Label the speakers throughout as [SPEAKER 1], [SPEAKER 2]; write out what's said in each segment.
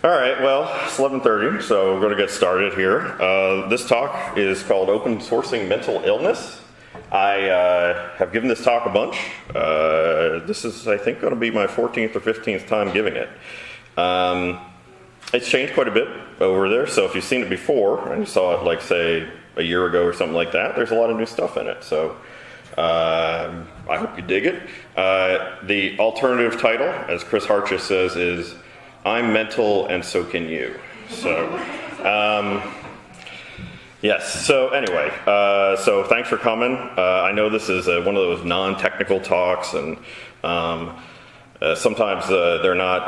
[SPEAKER 1] All right, well, it's 11:30, so we're going to get started here. This talk is called Open Sourcing Mental Illness. I have given this talk a bunch. This is, I think, going to be my 14th or 15th time giving it. It's changed quite a bit over there, so if you've seen it before, and you saw it, like, say, a year ago or something like that, there's a lot of new stuff in it, so I hope you dig it. The alternative title, as Chris Hartjes says, is I'm mental and so can you. So, yes, so anyway, so thanks for coming. I know this is one of those non-technical talks, and sometimes they're not,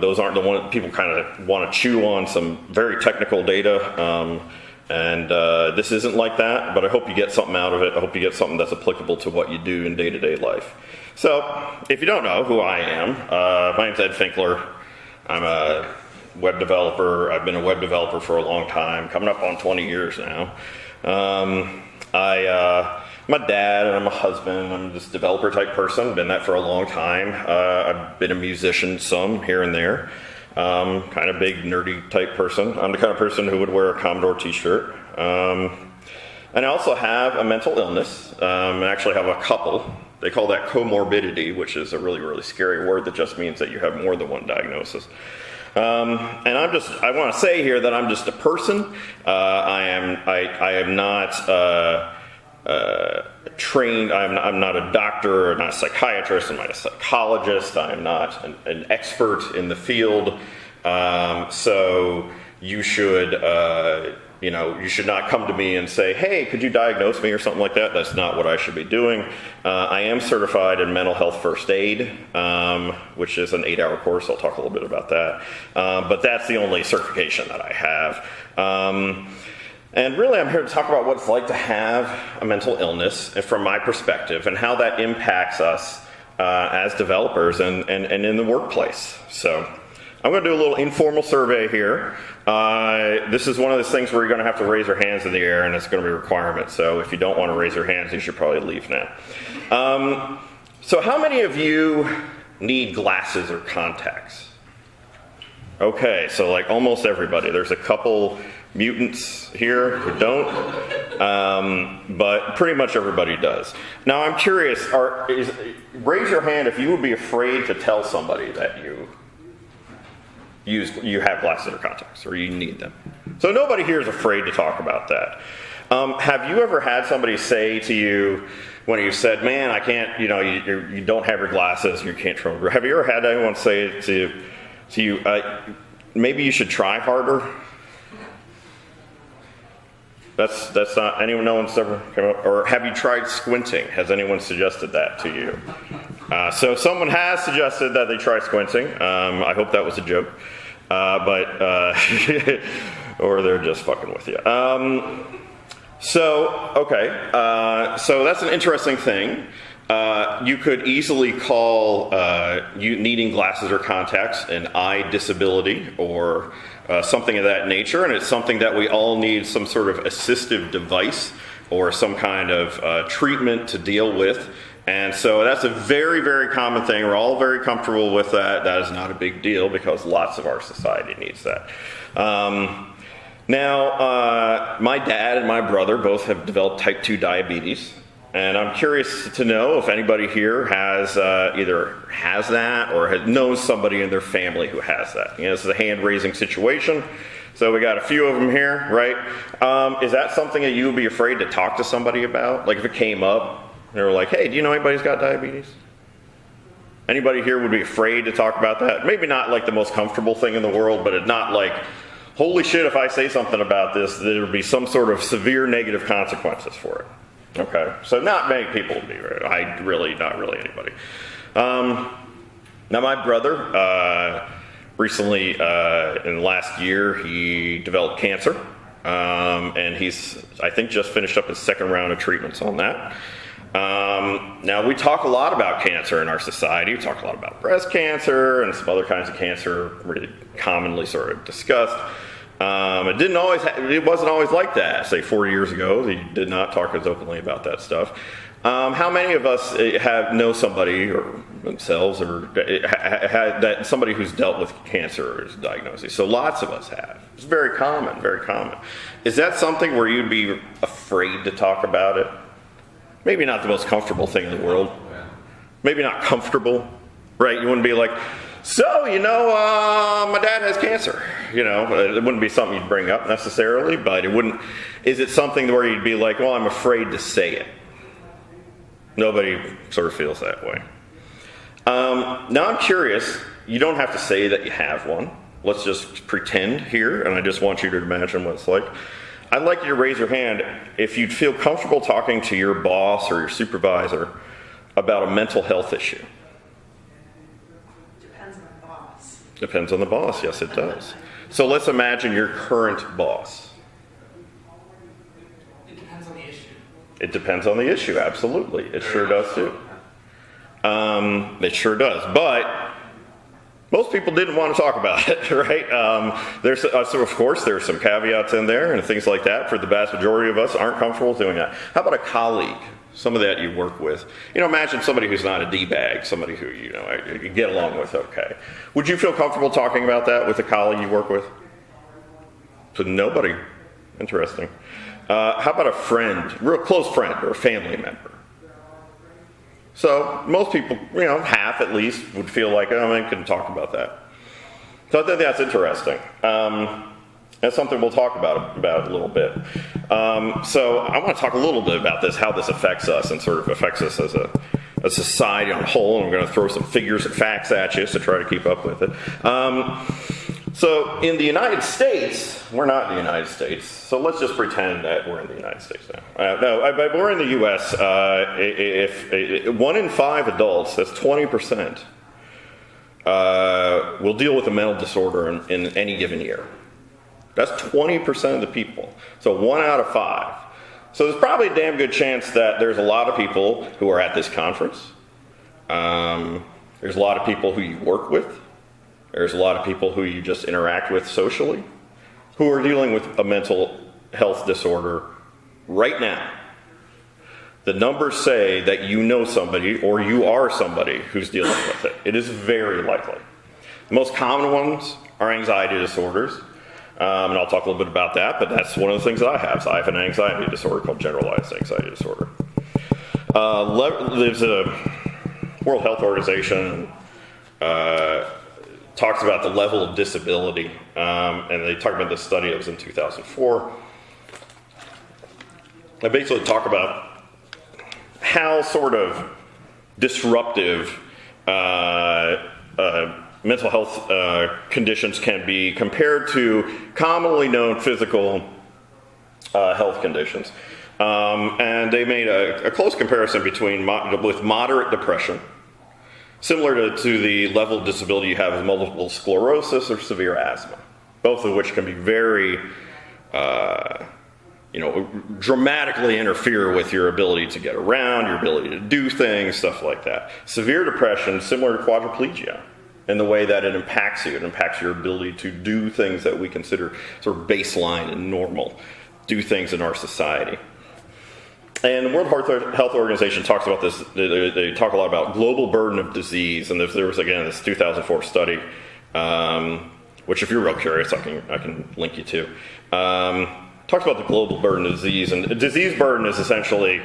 [SPEAKER 1] those aren't the one people kind of want to chew on some very technical data. And this isn't like that, but I hope you get something out of it. I hope you get something that's applicable to what you do in day-to-day life. So, if you don't know who I am, my name's Ed Finkler. I'm a web developer. I've been a web developer for a long time, coming up on 20 years now. I'm a dad and I'm a husband. I'm this developer type person, been that for a long time. I've been a musician some here and there. Kind of big nerdy type person. I'm the kind of person who would wear a Commodore t-shirt. And I also have a mental illness. I actually have a couple. They call that comorbidity, which is a really, really scary word that just means that you have more than one diagnosis. And I want to say here that I'm just a person. I am not trained. I'm not a doctor or not a psychiatrist. I'm not a psychologist. I'm not an expert in the field. So you should, you should not come to me and say, hey, could you diagnose me or something like that? That's not what I should be doing. I am certified in mental health first aid, which is an 8-hour course. I'll talk a little bit about that. But that's the only certification that I have. And really, I'm here to talk about what it's like to have a mental illness from my perspective and how that impacts us as developers and in the workplace. So I'm going to do a little informal survey here. This is one of those things where you're going to have to raise your hands in the air, and it's going to be a requirement. So if you don't want to raise your hands, you should probably leave now. So how many of you need glasses or contacts? Okay, so like almost everybody. There's a couple mutants here who don't, but pretty much everybody does. Now I'm curious, raise your hand if you would be afraid to tell somebody that you have glasses or contacts, or you need them. So nobody here is afraid to talk about that. Have you ever had somebody say to you, when you said, man, I can't, you don't have your glasses, you can't control. Have you ever had anyone say to you, maybe you should try harder? That's not, no one's ever come up, or have you tried squinting? Has anyone suggested that to you? So someone has suggested that they try squinting. I hope that was a joke, or they're just fucking with you. So that's an interesting thing. You could easily call you needing glasses or contacts an eye disability or something of that nature, and it's something that we all need some sort of assistive device or some kind of treatment to deal with. And so that's a very, very common thing. We're all very comfortable with that. That is not a big deal because lots of our society needs that. Now, my dad and my brother both have developed type 2 diabetes. And I'm curious to know if anybody here has either has that or knows somebody in their family who has that. This is a hand-raising situation. So we got a few of them here, right? Is that something that you would be afraid to talk to somebody about? Like if it came up, and they were like, hey, do you know anybody who's got diabetes? Anybody here would be afraid to talk about that? Maybe not like the most comfortable thing in the world, but it's not like, holy shit, if I say something about this, there would be some sort of severe negative consequences for it. Okay, so not many people would be, not really anybody. Now my brother, recently, in the last year, he developed cancer, and he's, I think, just finished up his second round of treatments on that. Now we talk a lot about cancer in our society. We talk a lot about breast cancer and some other kinds of cancer, really commonly sort of discussed. It wasn't always like that. Say 4 years ago, they did not talk as openly about that stuff. How many of us know somebody or themselves or had that somebody who's dealt with cancer or is diagnosed? So lots of us have. It's very common, very common. Is that something where you'd be afraid to talk about it? Maybe not the most comfortable thing in the world. Maybe not comfortable, right? You wouldn't be like, so, my dad has cancer. It wouldn't be something you'd bring up necessarily, but it wouldn't. Is it something where you'd be like, well, I'm afraid to say it? Nobody sort of feels that way. Now I'm curious, you don't have to say that you have one. Let's just pretend here, and I just want you to imagine what it's like. I'd like you to raise your hand if you'd feel comfortable talking to your boss or your supervisor about a mental health issue.
[SPEAKER 2] Depends on the boss.
[SPEAKER 1] Depends on the boss, yes it does. So let's imagine your current boss.
[SPEAKER 2] It depends on the issue.
[SPEAKER 1] It depends on the issue, absolutely. It sure does too. It sure does. But most people didn't want to talk about it, right? So of course there's some caveats in there and things like that. For the vast majority of us aren't comfortable doing that. How about a colleague? Some of that you work with. Imagine somebody who's not a D-bag, somebody who, you get along with okay. Would you feel comfortable talking about that with a colleague you work with? So nobody. Interesting. How about a friend, real close friend or a family member? So most people, half at least, would feel like, I couldn't talk about that. So I think that's interesting. That's something we'll talk about a little bit. So I want to talk a little bit about this, how this affects us and sort of affects us as a society on a whole. And I'm going to throw some figures and facts at you to try to keep up with it. So in the United States, we're not in the United States, so let's just pretend that we're in the United States now. But we're in the U.S. If 1 in 5 adults, that's 20%, will deal with a mental disorder in any given year. That's 20% of the people. So 1 out of 5. So there's probably a damn good chance that there's a lot of people who are at this conference. There's a lot of people who you work with. There's a lot of people who you just interact with socially who are dealing with a mental health disorder right now. The numbers say that you know somebody or you are somebody who's dealing with it. It is very likely. The most common ones are anxiety disorders. And I'll talk a little bit about that, but that's one of the things that I have. So I have an anxiety disorder called generalized anxiety disorder. There's a World Health Organization talks about the level of disability, and they talk about this study that was in 2004. They basically talk about how sort of disruptive mental health conditions can be compared to commonly known physical health conditions. And they made a close comparison between with moderate depression, similar to the level of disability you have with multiple sclerosis or severe asthma, both of which can be very, dramatically interfere with your ability to get around, your ability to do things, stuff like that. Severe depression, similar to quadriplegia, in the way that it impacts you. It impacts your ability to do things that we consider sort of baseline and normal, do things in our society. And the World Health Organization talks about this. They talk a lot about global burden of disease. And there was, again, this 2004 study, which if you're real curious, I can link you to. Talks about the global burden of disease. And disease burden is essentially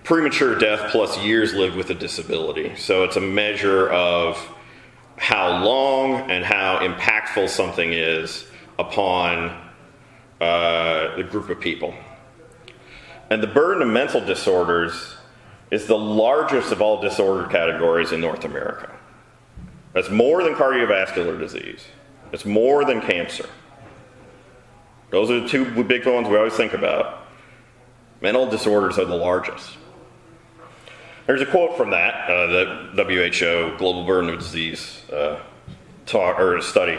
[SPEAKER 1] premature death plus years lived with a disability. So it's a measure of how long and how impactful something is upon the group of people. And the burden of mental disorders is the largest of all disorder categories in North America. That's more than cardiovascular disease. It's more than cancer. Those are the two big ones we always think about. Mental disorders are the largest. There's a quote from that, the WHO Global Burden of Disease study.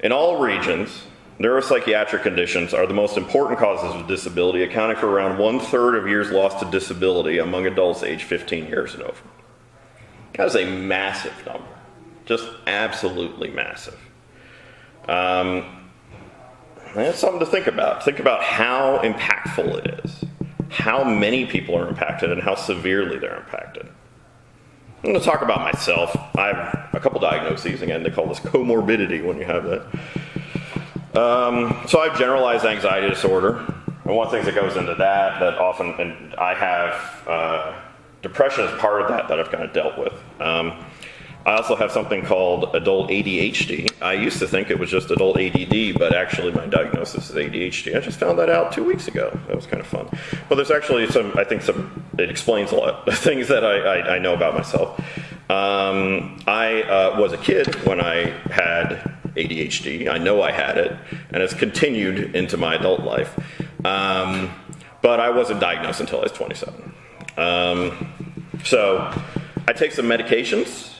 [SPEAKER 1] In all regions, neuropsychiatric conditions are the most important causes of disability, accounting for around 1/3 of years lost to disability among adults aged 15 years and over. That is a massive number. Just absolutely massive. That's something to think about. Think about how impactful it is. how many people are impacted and how severely they're impacted. I'm going to talk about myself. I have a couple diagnoses. Again, they call this comorbidity when you have that. So I have generalized anxiety disorder. And one of the things that goes into that often, and I have depression is part of that I've kind of dealt with. I also have something called adult ADHD. I used to think it was just adult ADD, but actually my diagnosis is ADHD. I just found that out 2 weeks ago. That was kind of fun. But there's actually it explains a lot of things that I know about myself. I was a kid when I had ADHD. I know I had it, and it's continued into my adult life. But I wasn't diagnosed until I was 27. So I take some medications.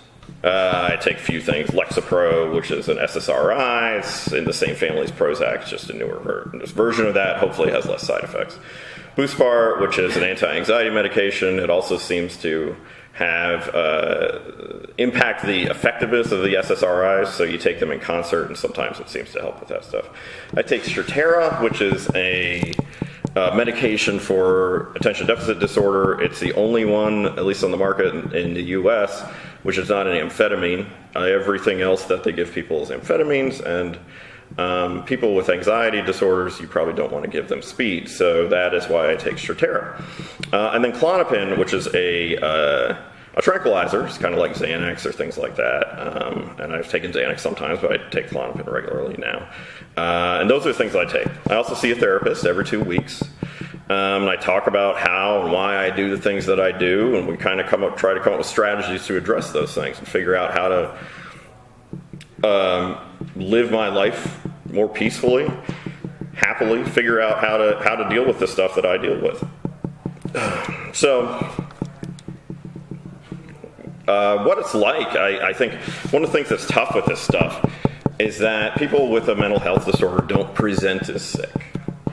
[SPEAKER 1] I take a few things. Lexapro, which is an SSRI. It's in the same family as Prozac. It's just a newer version of that. Hopefully it has less side effects. Buspar, which is an anti-anxiety medication. It also seems to have impact the effectiveness of the SSRIs, so you take them in concert, and sometimes it seems to help with that stuff. I take Strattera, which is a medication for attention deficit disorder. It's the only one, at least on the market in the U.S., which is not an amphetamine. Everything else that they give people is amphetamines, and people with anxiety disorders, you probably don't want to give them speed, so that is why I take Strattera. And then Klonopin, which is a tranquilizer. It's kind of like Xanax or things like that. And I've taken Xanax sometimes, but I take Klonopin regularly now. And those are the things I take. I also see a therapist every 2 weeks. And I talk about how and why I do the things that I do, and we kind of try to come up with strategies to address those things and figure out how to live my life more peacefully, happily, figure out how to deal with the stuff that I deal with. So, what it's like, I think one of the things that's tough with this stuff is that people with a mental health disorder don't present as sick.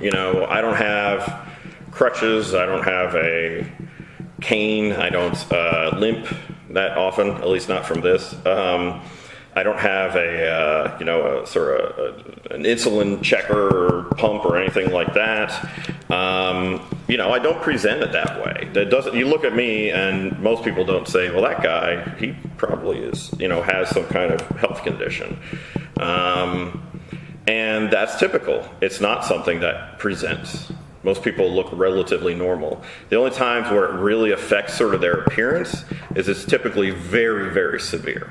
[SPEAKER 1] You know, I don't have crutches, I don't have a cane, I don't limp that often, at least not from this. I don't have a an insulin checker or pump or anything like that. I don't present it that way. You look at me and most people don't say, well, that guy, he probably has some kind of health condition. And that's typical. It's not something that presents. Most people look relatively normal. The only times where it really affects sort of their appearance is it's typically very, very severe.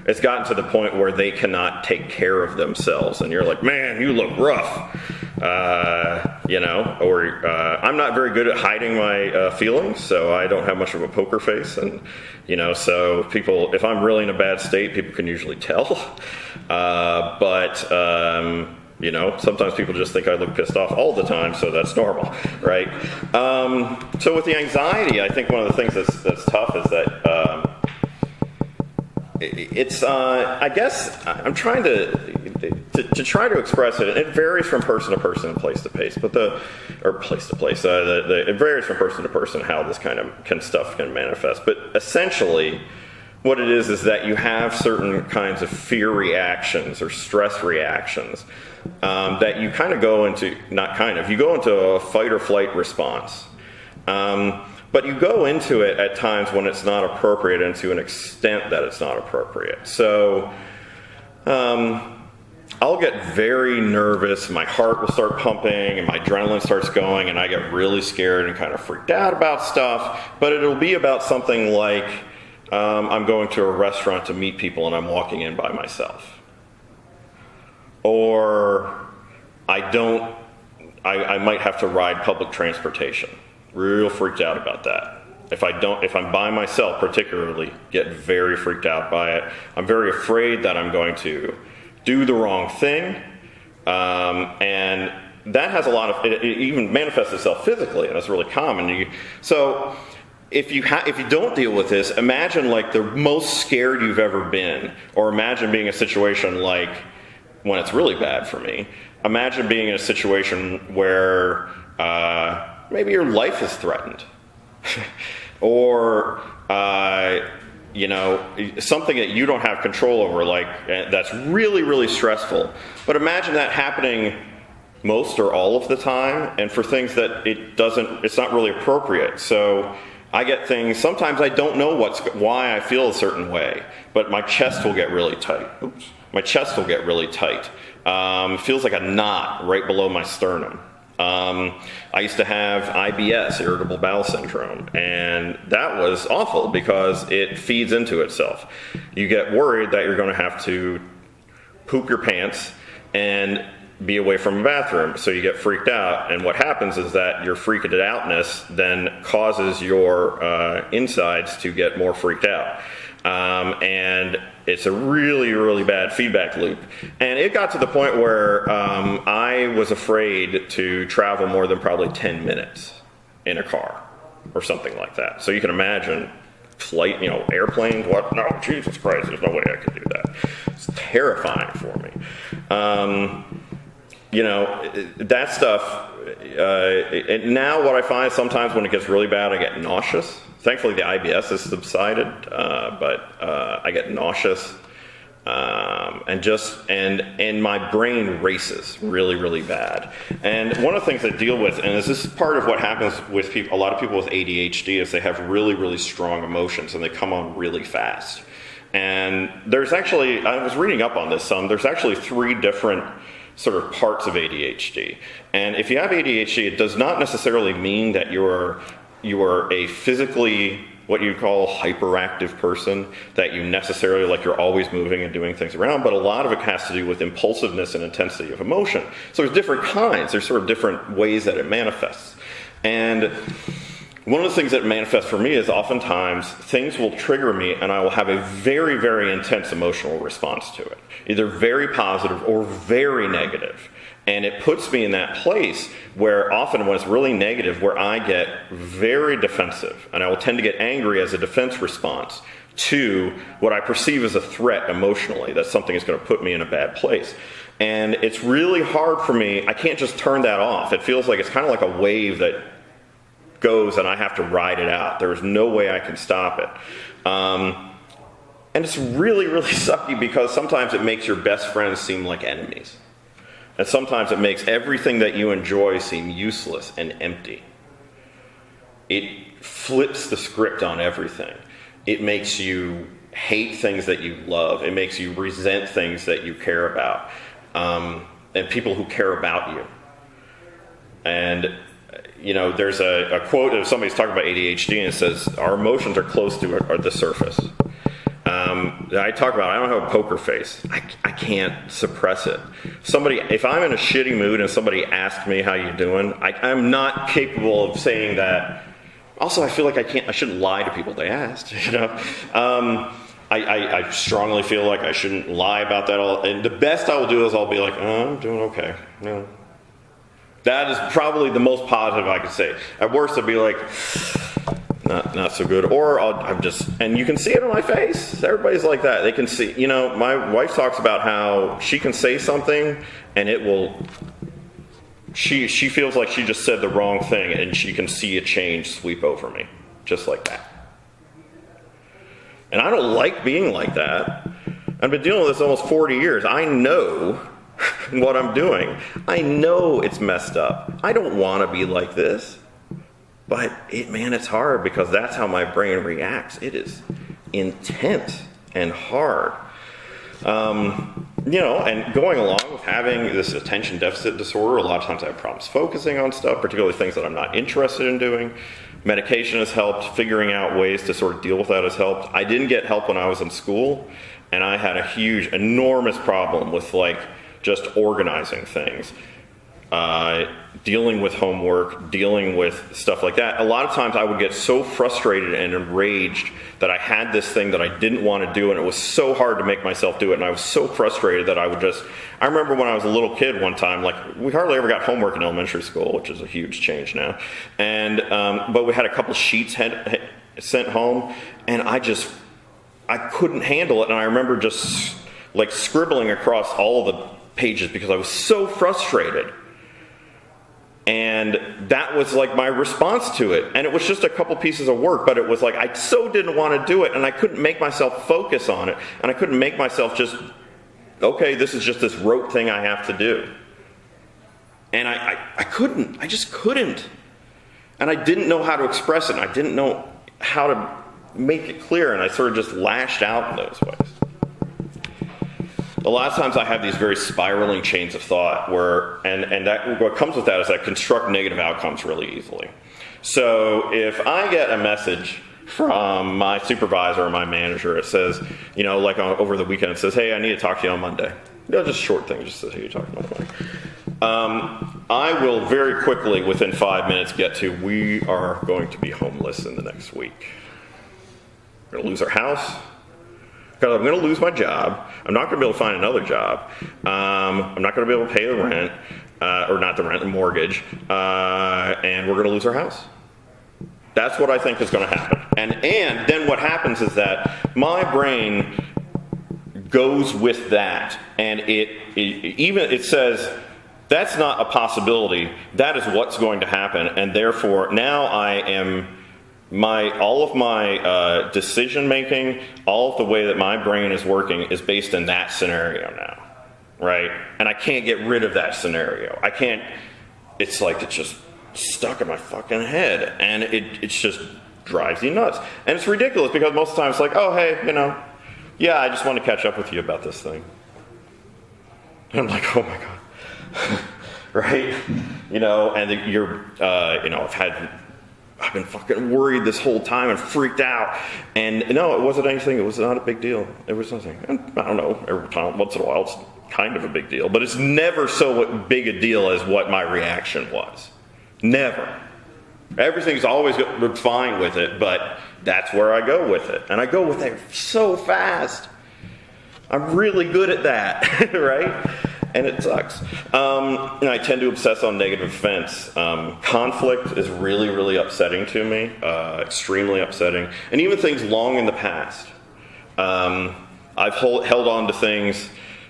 [SPEAKER 1] It's gotten to the point where they cannot take care of themselves, and you're like, man, you look rough. I'm not very good at hiding my feelings, so I don't have much of a poker face, and so people, if I'm really in a bad state, people can usually tell. Sometimes people just think I look pissed off all the time, so that's normal, right? So with the anxiety, I think one of the things that's tough is that it's I guess I'm trying to try to express it. It varies from person to person and place to place, it varies from person to person how this kind of stuff can manifest. But essentially, what it is that you have certain kinds of fear reactions or stress reactions that you kind of go into, you go into a fight or flight response. But you go into it at times when it's not appropriate and to an extent that it's not appropriate. So I'll get very nervous, my heart will start pumping and my adrenaline starts going and I get really scared and kind of freaked out about stuff. But it'll be about something like I'm going to a restaurant to meet people and I'm walking in by myself. Or I might have to ride public transportation. Real freaked out about that. If I'm by myself particularly, get very freaked out by it. I'm very afraid that I'm going to do the wrong thing. And that has a lot of, it even manifests itself physically, and it's really common. So if you don't deal with this, imagine like the most scared you've ever been, or imagine being in a situation like when it's really bad for me. Imagine being in a situation where maybe your life is threatened, or something that you don't have control over, like that's really, really stressful. But imagine that happening most or all of the time, and for things that it's not really appropriate. So I get things, sometimes I don't know why I feel a certain way, but my chest will get really tight. Oops. My chest will get really tight. It feels like a knot right below my sternum. I used to have IBS, irritable bowel syndrome, and that was awful because it feeds into itself. You get worried that you're going to have to poop your pants and be away from a bathroom, so you get freaked out, and what happens is that your freaked outness then causes your insides to get more freaked out. And it's a really, really bad feedback loop. And it got to the point where I was afraid to travel more than probably 10 minutes in a car or something like that. So you can imagine flight, airplanes, what? No, Jesus Christ, there's no way I could do that. It's terrifying for me. That stuff, and now what I find sometimes when it gets really bad, I get nauseous. Thankfully the IBS has subsided, but I get nauseous, and my brain races really, really bad. And one of the things I deal with, and this is part of what happens with people, a lot of people with ADHD, is they have really, really strong emotions and they come on really fast. And there's actually, I was reading up on this some, there's actually 3 different sort of parts of ADHD. And if you have ADHD, it does not necessarily mean that you are a physically, what you call hyperactive person, that you necessarily, like you're always moving and doing things around, but a lot of it has to do with impulsiveness and intensity of emotion. So there's different kinds, there's sort of different ways that it manifests. And one of the things that manifests for me is oftentimes things will trigger me and I will have a very, very intense emotional response to it. Either very positive or very negative. And it puts me in that place where often when it's really negative, where I get very defensive. And I will tend to get angry as a defense response to what I perceive as a threat emotionally, that something is going to put me in a bad place. And it's really hard for me. I can't just turn that off. It feels like it's kind of like a wave that goes and I have to ride it out. There's no way I can stop it. And it's really, really sucky because sometimes it makes your best friends seem like enemies. And sometimes it makes everything that you enjoy seem useless and empty. It flips the script on everything. It makes you hate things that you love. It makes you resent things that you care about. And people who care about you. And there's a quote of somebody's talking about ADHD and it says, our emotions are close to the surface. I talk about, I don't have a poker face. I can't suppress it. If I'm in a shitty mood and somebody asks me how you doing, I'm not capable of saying that. Also, I feel like I shouldn't lie to people they asked, I strongly feel like I shouldn't lie about that all. And the best I will do is I'll be like, oh, I'm doing okay. No. That is probably the most positive I could say. At worst, I'd be like, not so good. Or and you can see it on my face. Everybody's like that. They can see, my wife talks about how she can say something and it will, she feels like she just said the wrong thing and she can see a change sweep over me. Just like that. And I don't like being like that. I've been dealing with this almost 40 years. I know what I'm doing. I know it's messed up. I don't want to be like this. But it's hard because that's how my brain reacts. It is intense and hard. And going along with having this attention deficit disorder, a lot of times I have problems focusing on stuff, particularly things that I'm not interested in doing. Medication has helped. Figuring out ways to sort of deal with that has helped. I didn't get help when I was in school, and I had a huge, enormous problem with just organizing things. Dealing with homework, dealing with stuff like that. A lot of times I would get so frustrated and enraged that I had this thing that I didn't want to do and it was so hard to make myself do it, and I was so frustrated that I remember when I was a little kid one time, we hardly ever got homework in elementary school, which is a huge change now, and but we had a couple sheets sent home, and I couldn't handle it, and I remember just scribbling across all of the pages because I was so frustrated. And that was my response to it. And it was just a couple pieces of work, but it was I so didn't want to do it, and I couldn't make myself focus on it, and I couldn't make myself just, okay, this is just this rote thing I have to do. And I couldn't. I just couldn't. And I didn't know how to express it. And I didn't know how to make it clear. And I sort of just lashed out in those ways. A lot of times I have these very spiraling chains of thought where, and that, what comes with that is I construct negative outcomes really easily. So if I get a message from my supervisor or my manager, it says, like over the weekend, it says, hey, I need to talk to you on Monday. Just short thing, just says, hey, you're talking on Monday. I will very quickly, within 5 minutes, get to, we are going to be homeless in the next week. We're going to lose our house, because I'm going to lose my job. I'm not going to be able to find another job. I'm not going to be able to pay the rent, or not the rent, the mortgage, and we're going to lose our house. That's what I think is going to happen. And then what happens is that my brain goes with that, and it says, that's not a possibility. That is what's going to happen, and therefore now all of my decision making, all of the way that my brain is working is based in that scenario now, right? And I can't get rid of that scenario. I can't. It's like it's just stuck in my fucking head, and it just drives you nuts. And it's ridiculous because most of the time it's like, oh hey, yeah, I just want to catch up with you about this thing. And I'm like, oh my god. Right? And I've been fucking worried this whole time and freaked out. And no, it wasn't anything. It was not a big deal. It was nothing. And I don't know, every time, once in a while, it's kind of a big deal. But it's never so big a deal as what my reaction was. Never. Everything's always fine with it, but that's where I go with it. And I go with it so fast. I'm really good at that, right? And it sucks. I tend to obsess on negative events. Conflict is really, really upsetting to me, extremely upsetting. And even things long in the past. I've held on to things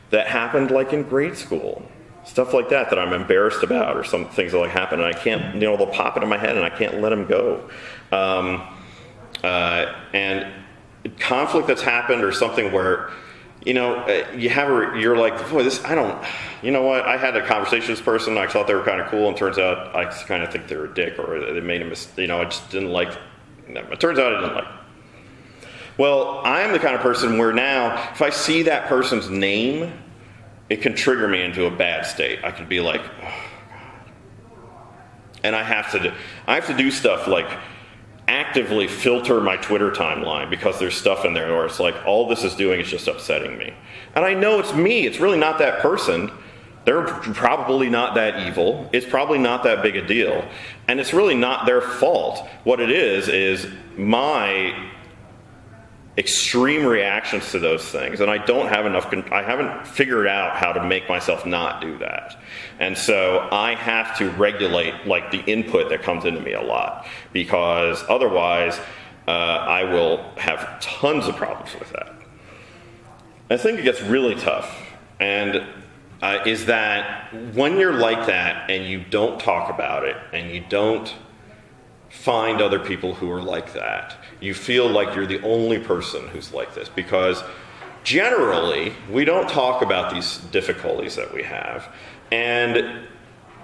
[SPEAKER 1] that happened like in grade school. Stuff like that I'm embarrassed about, or some things that like happen, and I can't, they'll pop into my head and I can't let them go. And conflict that's happened, or something where, you're like, boy, I had a conversation with this person, I thought they were kind of cool, and turns out I kind of think they're a dick, or they made a mistake, I just didn't like them. It turns out I didn't like them. Well, I'm the kind of person where now, if I see that person's name, it can trigger me into a bad state. I could be like, oh God. And I have to do stuff like actively filter my Twitter timeline, because there's stuff in there where it's like, all this is doing is just upsetting me. And I know it's me. It's really not that person. They're probably not that evil. It's probably not that big a deal. And it's really not their fault. What it is my extreme reactions to those things, and I haven't figured out how to make myself not do that. And so I have to regulate like the input that comes into me a lot, because otherwise I will have tons of problems with that. I think it gets really tough, and is that when you're like that and you don't talk about it, and you don't find other people who are like that, you feel like you're the only person who's like this, because generally we don't talk about these difficulties that we have, and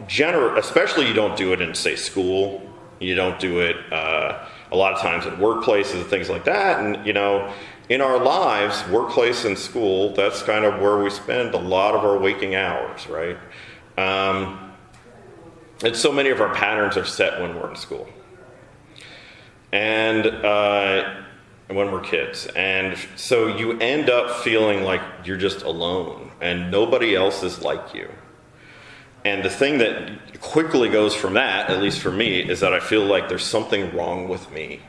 [SPEAKER 1] especially you don't do it in, say, school. You don't do it a lot of times in workplaces and things like that. And in our lives, workplace and school, that's kind of where we spend a lot of our waking hours, right? And so many of our patterns are set when we're in school. And when we're kids. And so you end up feeling like you're just alone and nobody else is like you. And the thing that quickly goes from that, at least for me, is that I feel like there's something wrong with me,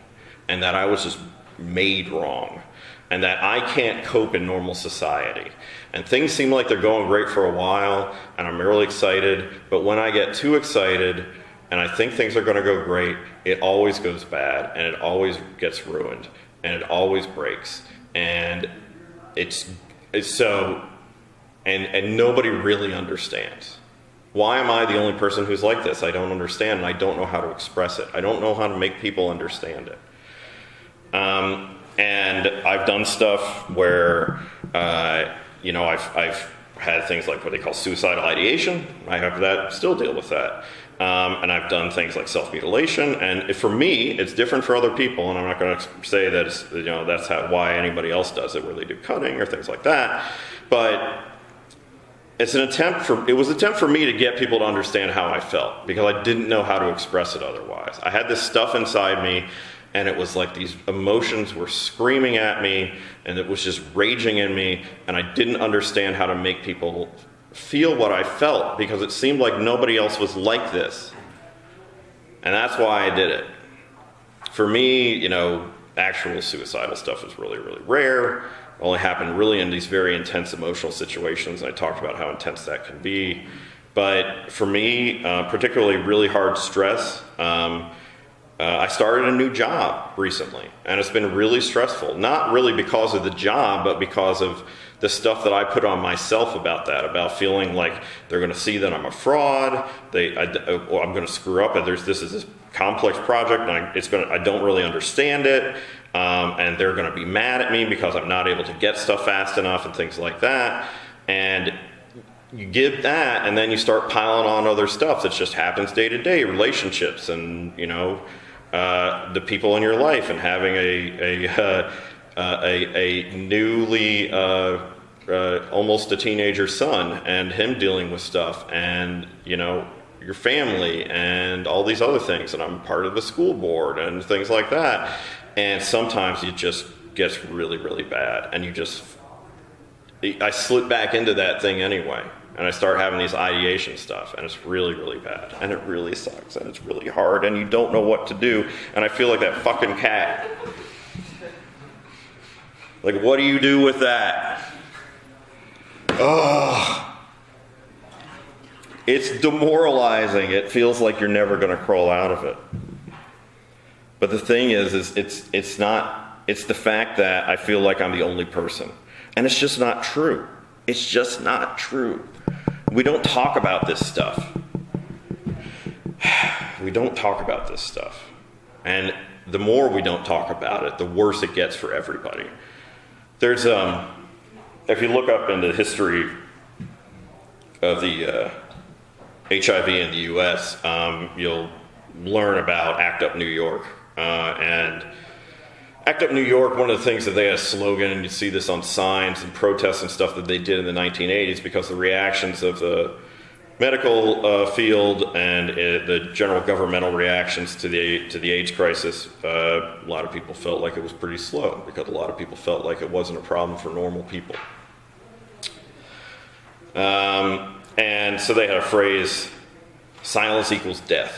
[SPEAKER 1] and that I was just made wrong, and that I can't cope in normal society. And things seem like they're going great for a while, and I'm really excited, but when I get too excited and I think things are going to go great, it always goes bad, and it always gets ruined, and it always breaks. And it's so, and nobody really understands. Why am I the only person who's like this? I don't understand, and I don't know how to express it. I don't know how to make people understand it. And I've done stuff where, I've had things like what they call suicidal ideation. I have that, still deal with that. And I've done things like self-mutilation. And for me, it's different for other people. And I'm not going to say that it's, that's why anybody else does it, where they do cutting or things like that. But it was an attempt for me to get people to understand how I felt, because I didn't know how to express it otherwise. I had this stuff inside me, and it was like these emotions were screaming at me, and it was just raging in me, and I didn't understand how to make people feel what I felt, because it seemed like nobody else was like this. And that's why I did it. For me, actual suicidal stuff is really, really rare. It only happened really in these very intense emotional situations, and I talked about how intense that can be. But for me, particularly really hard stress, I started a new job recently, and it's been really stressful. Not really because of the job, but because of the stuff that I put on myself about that, about feeling like they're going to see that I'm a fraud, I'm going to screw up, and this is this complex project, and I don't really understand it, and they're going to be mad at me because I'm not able to get stuff fast enough and things like that. And you give that, and then you start piling on other stuff that just happens day to day, relationships, and the people in your life, and having a newly almost a teenager son, and him dealing with stuff, and your family, and all these other things, and I'm part of the school board and things like that. And sometimes it just gets really, really bad, and I slip back into that thing anyway, and I start having these ideation stuff, and it's really, really bad, and it really sucks, and it's really hard, and you don't know what to do, and I feel like that fucking cat. Like, what do you do with that? Ugh. It's demoralizing. It feels like you're never going to crawl out of it. But the thing is it's not, it's the fact that I feel like I'm the only person. And it's just not true. It's just not true. We don't talk about this stuff. We don't talk about this stuff. And the more we don't talk about it, the worse it gets for everybody. There's, if you look up into the history of the HIV in the U.S., you'll learn about ACT UP New York. And ACT UP New York, one of the things that they had a slogan, and you see this on signs and protests and stuff that they did in the 1980s, because the reactions of the medical field and the general governmental reactions to the AIDS crisis, a lot of people felt like it was pretty slow, because a lot of people felt like it wasn't a problem for normal people. And so they had a phrase, silence equals death.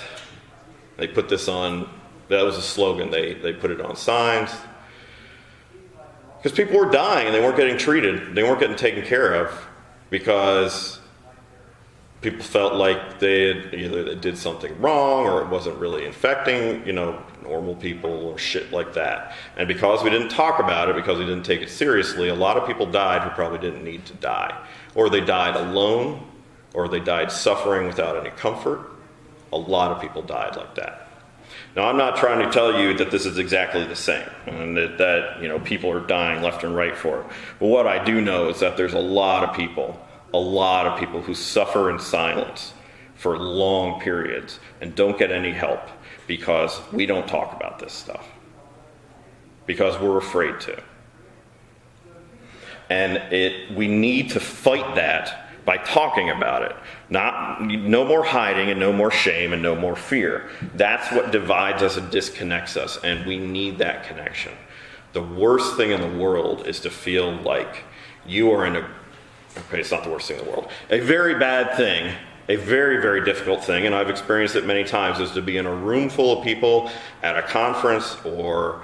[SPEAKER 1] They put this on, that was a slogan, they put it on signs. Because people were dying and they weren't getting treated, they weren't getting taken care of, because people felt like either they did something wrong, or it wasn't really infecting, normal people or shit like that. And because we didn't talk about it, because we didn't take it seriously, a lot of people died who probably didn't need to die. Or they died alone, or they died suffering without any comfort. A lot of people died like that. Now, I'm not trying to tell you that this is exactly the same, and that people are dying left and right for it. But what I do know is that there's a lot of people who suffer in silence for long periods and don't get any help, because we don't talk about this stuff, because we're afraid to. And we need to fight that by talking about it. No more hiding, and no more shame, and no more fear. That's what divides us and disconnects us, and we need that connection. The worst thing in the world is to feel like you are okay, it's not the worst thing in the world. A very bad thing, a very, very difficult thing, and I've experienced it many times, is to be in a room full of people at a conference, or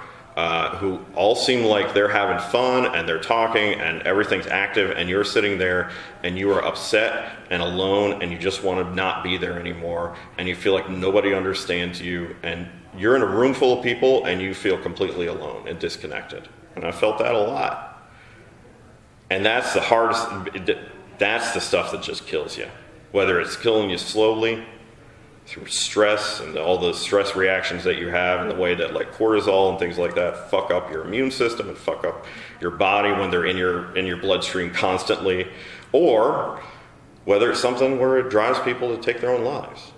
[SPEAKER 1] who all seem like they're having fun, and they're talking, and everything's active, and you're sitting there, and you are upset and alone, and you just want to not be there anymore, and you feel like nobody understands you, and you're in a room full of people, and you feel completely alone and disconnected. And I felt that a lot. And that's the hardest, that's the stuff that just kills you. Whether it's killing you slowly, through stress and all the stress reactions that you have, and the way that like cortisol and things like that fuck up your immune system and fuck up your body when they're in your bloodstream constantly, or whether it's something where it drives people to take their own lives.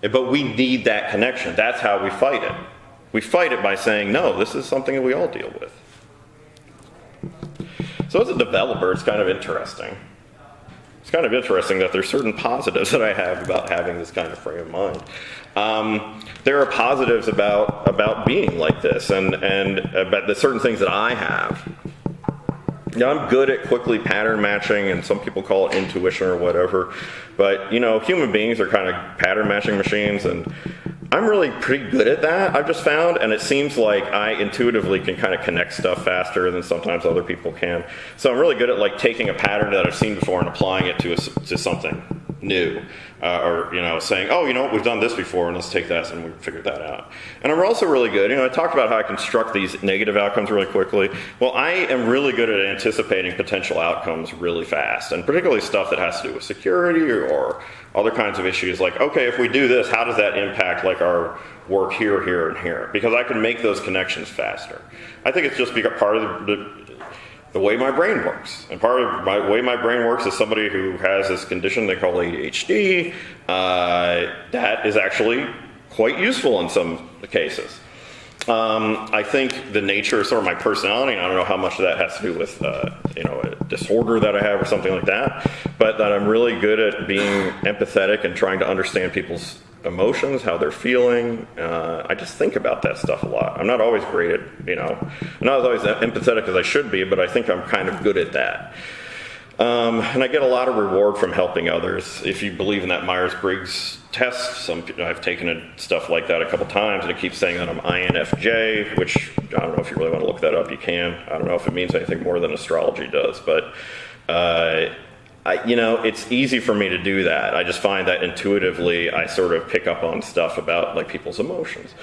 [SPEAKER 1] But we need that connection. That's how we fight it. We fight it by saying, no, this is something that we all deal with. So as a developer, it's kind of interesting. It's kind of interesting that there's certain positives that I have about having this kind of frame of mind. There are positives about being like this, and about the certain things that I have. I'm good at quickly pattern matching, and some people call it intuition or whatever. But, human beings are kind of pattern matching machines, and I'm really pretty good at that, I've just found. And it seems like I intuitively can kind of connect stuff faster than sometimes other people can. So I'm really good at taking a pattern that I've seen before and applying it to something new. Or saying, oh, we've done this before, and let's take that, and we figured that out. And I'm also really good, I talked about how I construct these negative outcomes really quickly. Well, I am really good at anticipating potential outcomes really fast, and particularly stuff that has to do with security or other kinds of issues, like, okay, if we do this, how does that impact our work here, here, and here? Because I can make those connections faster. I think it's just part of the way my brain works. And part of the way my brain works is somebody who has this condition they call ADHD. That is actually quite useful in some cases. I think the nature of sort of my personality, and I don't know how much of that has to do with a disorder that I have or something like that, but that I'm really good at being empathetic and trying to understand people's emotions, how they're feeling. I just think about that stuff a lot. I'm not always great at, I'm not always empathetic as I should be, but I think I'm kind of good at that. And I get a lot of reward from helping others. If you believe in that Myers-Briggs test, I've taken stuff like that a couple times, and it keeps saying that I'm INFJ, which I don't know if you really want to look that up, you can. I don't know if it means anything more than astrology does, but it's easy for me to do that. I just find that intuitively I sort of pick up on stuff about people's emotions.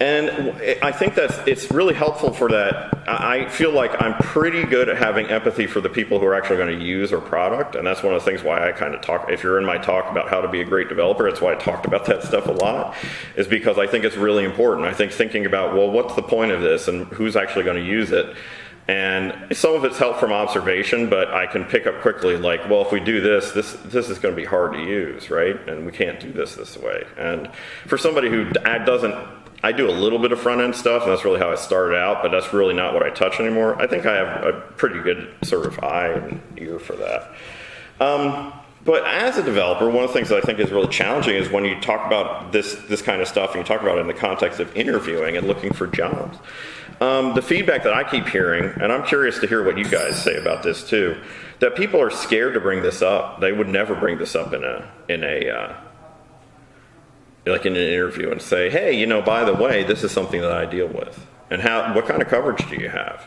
[SPEAKER 1] And I think it's really helpful for that. I feel like I'm pretty good at having empathy for the people who are actually going to use our product, and that's one of the things why I kind of talk, if you're in my talk about how to be a great developer, that's why I talked about that stuff a lot, is because I think it's really important. I think thinking about, well, what's the point of this, and who's actually going to use it? And some of it's help from observation, but I can pick up quickly, well, if we do this is going to be hard to use, right? And we can't do this way. And for somebody who I do a little bit of front-end stuff, and that's really how I started out, but that's really not what I touch anymore. I think I have a pretty good sort of eye and ear for that. But as a developer, one of the things that I think is really challenging is when you talk about this kind of stuff, and you talk about it in the context of interviewing and looking for jobs. The feedback that I keep hearing, and I'm curious to hear what you guys say about this too, that people are scared to bring this up. They would never bring this up in an interview and say, hey, by the way, this is something that I deal with. And what kind of coverage do you have?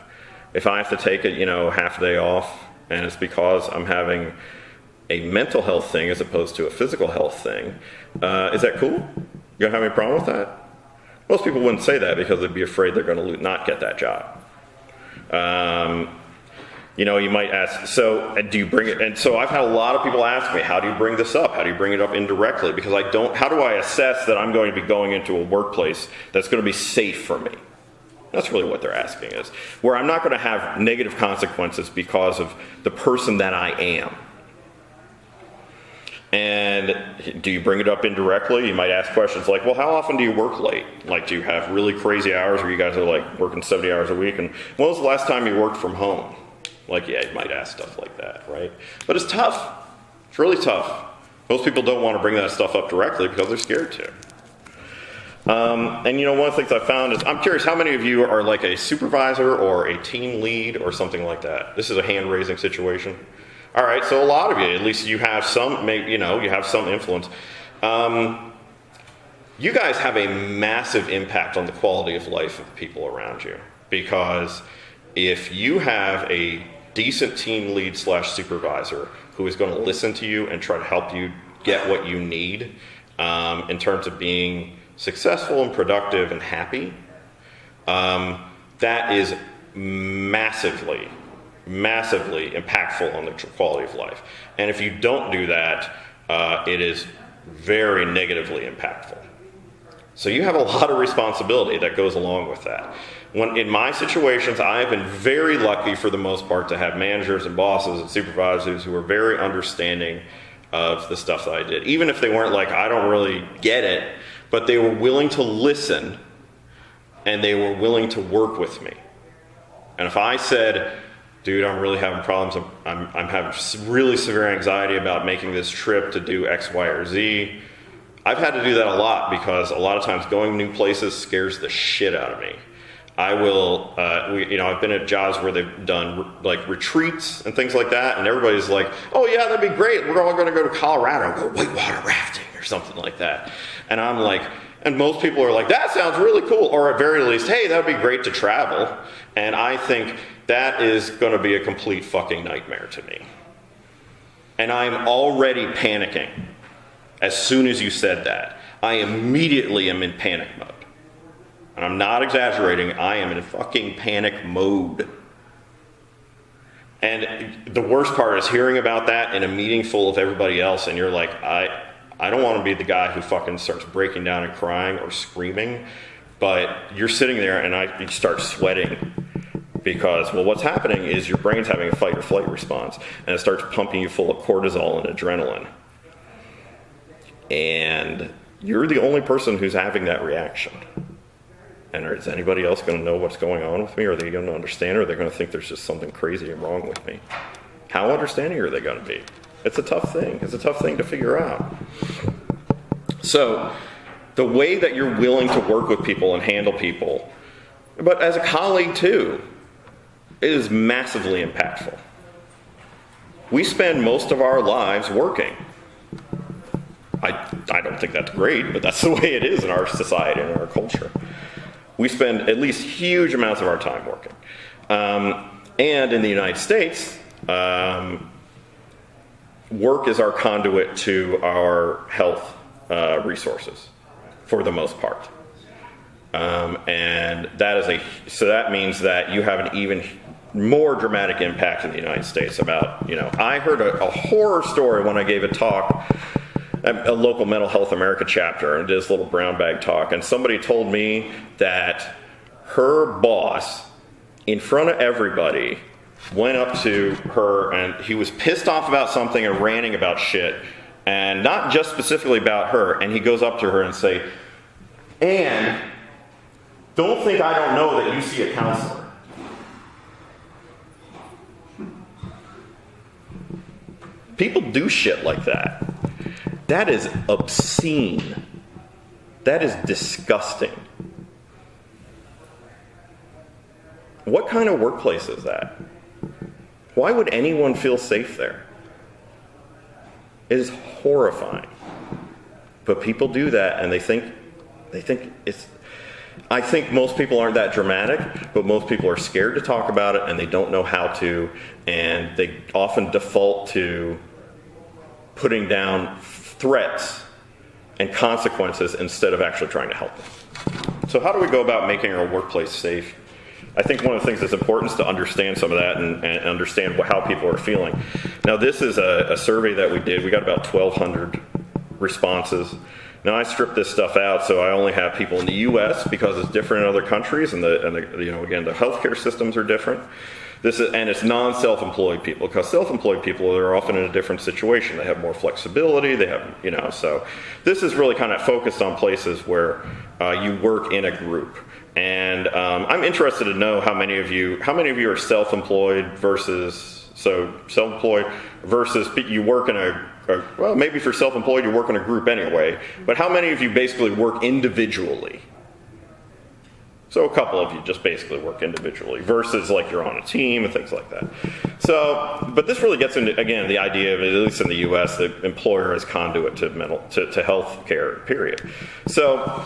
[SPEAKER 1] If I have to take half a day off, and it's because I'm having a mental health thing as opposed to a physical health thing, is that cool? You don't have any problem with that? Most people wouldn't say that because they'd be afraid they're going to not get that job. You might ask, so do you bring it? And so I've had a lot of people ask me, how do you bring this up? How do you bring it up indirectly? Because how do I assess that I'm going to be going into a workplace that's going to be safe for me? That's really what they're asking, is where I'm not going to have negative consequences because of the person that I am. And do you bring it up indirectly? You might ask questions like, well, how often do you work late? Do you have really crazy hours where you guys are working 70 hours a week? And when was the last time you worked from home? You might ask stuff like that, right? But it's tough. It's really tough. Most people don't want to bring that stuff up directly because they're scared to. And one of the things I found is, I'm curious, how many of you are a supervisor or a team lead or something like that? This is a hand-raising situation. All right, so a lot of you, at least you have some, you have some influence. You guys have a massive impact on the quality of life of the people around you, because if you have a decent team lead / supervisor who is going to listen to you and try to help you get what you need in terms of being successful and productive and happy, that is massively impactful on the quality of life. And if you don't do that, it is very negatively impactful. So you have a lot of responsibility that goes along with that. In my situations, I have been very lucky for the most part to have managers and bosses and supervisors who were very understanding of the stuff that I did. Even if they weren't like, I don't really get it, but they were willing to listen and they were willing to work with me. And if I said, dude, I'm really having problems, I'm having really severe anxiety about making this trip to do X, Y, or Z, I've had to do that a lot because a lot of times going to new places scares the shit out of me. I will, I've been at jobs where they've done like retreats and things like that, and everybody's like, oh yeah, that'd be great. We're all going to go to Colorado and go whitewater rafting or something like that. And I'm like, and most people are like, that sounds really cool. Or at very least, hey, that'd be great to travel. And I think that is going to be a complete fucking nightmare to me. And I'm already panicking. As soon as you said that, I immediately am in panic mode. And I'm not exaggerating, I am in fucking panic mode. And the worst part is hearing about that in a meeting full of everybody else, and you're like, I don't want to be the guy who fucking starts breaking down and crying or screaming, but you're sitting there and you start sweating. Because, well, what's happening is your brain's having a fight or flight response, and it starts pumping you full of cortisol and adrenaline. And you're the only person who's having that reaction. And is anybody else going to know what's going on with me? Are they going to understand, or are they going to think there's just something crazy and wrong with me? How understanding are they going to be? It's a tough thing. It's a tough thing to figure out. So, the way that you're willing to work with people and handle people, but as a colleague too, is massively impactful. We spend most of our lives working. I don't think that's great, but that's the way it is in our society and our culture. We spend at least huge amounts of our time working. And in the United States, work is our conduit to our health resources, for the most part. And so that means that you have an even more dramatic impact in the United States about, I heard a horror story when I gave a talk at a local Mental Health America chapter, and did this little brown bag talk, and somebody told me that her boss, in front of everybody, went up to her and he was pissed off about something and ranting about shit, and not just specifically about her, and he goes up to her and say, "And don't think I don't know that you see a counselor." People do shit like that. That is obscene. That is disgusting. What kind of workplace is that? Why would anyone feel safe there? It is horrifying. But people do that, and they think it's... I think most people aren't that dramatic, but most people are scared to talk about it, and they don't know how to, and they often default to putting down threats and consequences instead of actually trying to help them. So how do we go about making our workplace safe? I think one of the things that's important is to understand some of that and understand how people are feeling. Now, this is a survey that we did. We got about 1,200 responses. Now, I stripped this stuff out, so I only have people in the U.S. because it's different in other countries, and again, the healthcare systems are different. And it's non-self-employed people, because self-employed people are often in a different situation. They have more flexibility. They have, so this is really kind of focused on places where you work in a group. And I'm interested to know how many of you are self-employed versus you work in well, maybe if you're self-employed, you work in a group anyway. But how many of you basically work individually? So a couple of you just basically work individually versus like you're on a team and things like that. So, but this really gets into, again, the idea of, at least in the U.S., the employer as conduit to health care, period. So,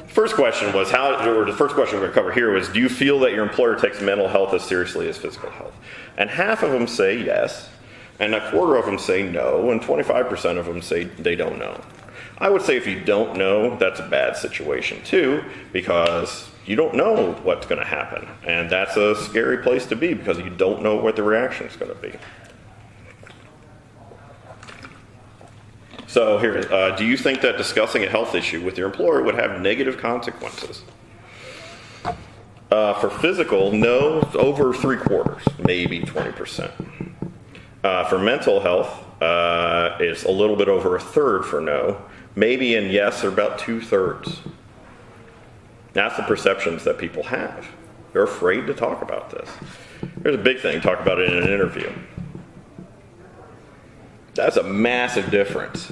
[SPEAKER 1] first question was the first question we're going to cover here was, do you feel that your employer takes mental health as seriously as physical health? And half of them say yes, and a quarter of them say no, and 25% of them say they don't know. I would say if you don't know, that's a bad situation too, because you don't know what's going to happen. And that's a scary place to be, because you don't know what the reaction is going to be. So here, do you think that discussing a health issue with your employer would have negative consequences? For physical, no, over 3/4, maybe 20%. For mental health, it's a little bit over 1/3 for no. Maybe and yes are about 2/3. That's the perceptions that people have. They're afraid to talk about this. Here's a big thing, talk about it in an interview. That's a massive difference.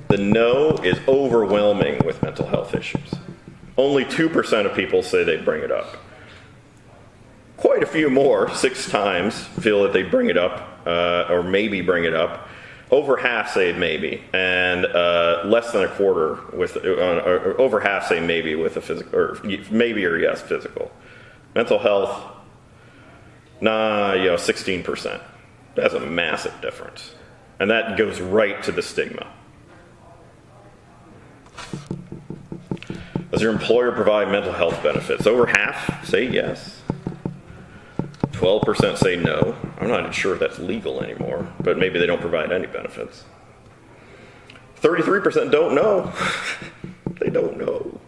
[SPEAKER 1] The no is overwhelming with mental health issues. Only 2% of people say they bring it up. Quite a few more, 6 times, feel that they bring it up, or maybe bring it up. Over half say maybe, and less than a quarter with, over half say maybe with a physical, or maybe or yes, physical. Mental health, 16%. That's a massive difference. And that goes right to the stigma. Does your employer provide mental health benefits? Over half say yes. 12% say no. I'm not even sure if that's legal anymore, but maybe they don't provide any benefits. 33% don't know. They don't know.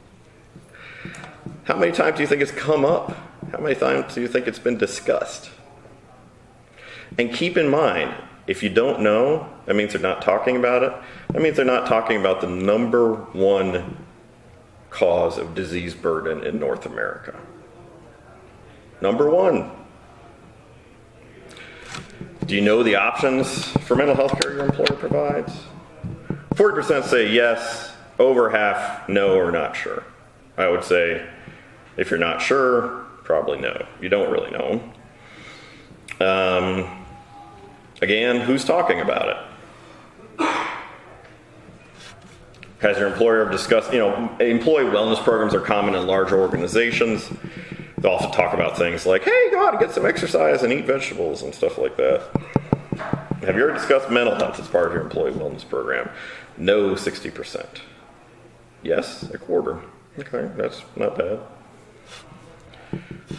[SPEAKER 1] How many times do you think it's come up? How many times do you think it's been discussed? And keep in mind, if you don't know, that means they're not talking about it. That means they're not talking about the number one cause of disease burden in North America. Number one. Do you know the options for mental health care your employer provides? 40% say yes, over half no or not sure. I would say if you're not sure, probably no. You don't really know. Again, who's talking about it? Has your employer discussed, employee wellness programs are common in larger organizations. They often talk about things like, hey, go out and get some exercise and eat vegetables and stuff like that. Have you ever discussed mental health as part of your employee wellness program? No, 60%. Yes, a quarter. Okay, that's not bad.